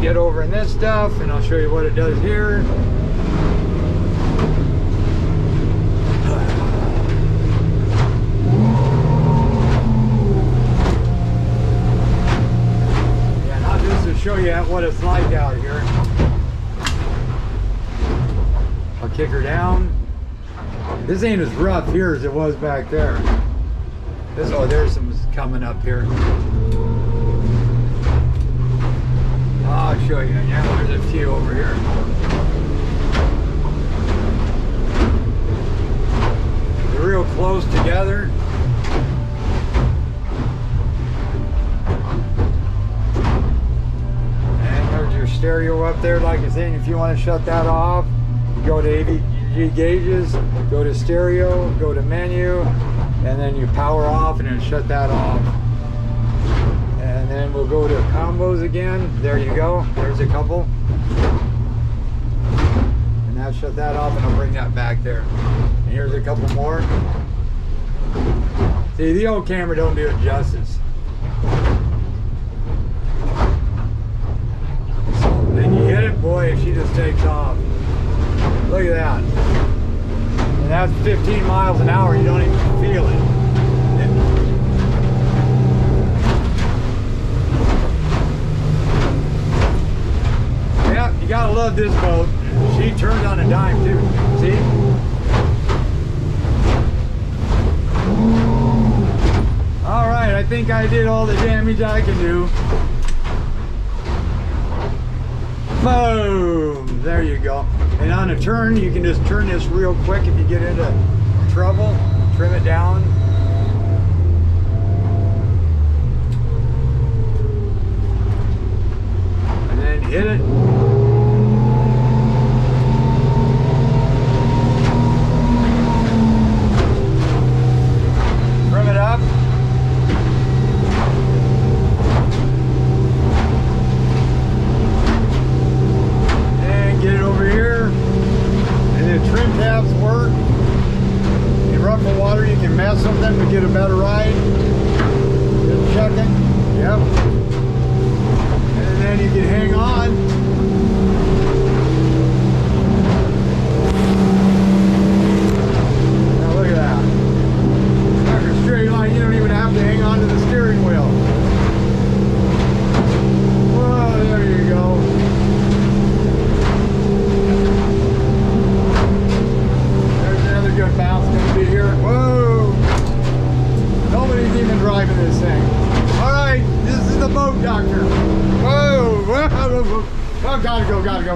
get over in this stuff and I'll show you what it does here. Yeah, now just to show you what it's like out here. I'll kick her down. This ain't as rough here as it was back there. Oh, there's some coming up here. I'll show you. Yeah, there's a few over here. They're real close together. And there's your stereo up there. Like I said, if you want to shut that off, you go to AVG gauges, go to stereo, go to menu, and then you power off and then shut that off. And then we'll go to combos again. There you go. There's a couple. And now shut that off and I'll bring that back there. And here's a couple more. See, the old camera don't do it justice. So then you hit it, boy, she just takes off. Look at that. And that's 15 miles an hour. You don't even feel it. Yeah, you gotta love this boat. She turns on a dime too. See? All right, I think I did all the damage I can do. Boom! There you go. And on a turn, you can just turn this real quick if you get into trouble. Trim it down. And then hit it. Trim it up. And get it over here. And the trim tabs work. In rougher water, you can mess with them to get a better ride. Just checking. Yep. And then you can hang on. Now look at that. Like a straight line, you don't even have to hang on to the steering wheel. Whoa, there you go. There's another good bounce going to be here. Whoa! Nobody's even driving this thing. All right, this is the boat doctor. Whoa! Oh, gotta go, gotta go.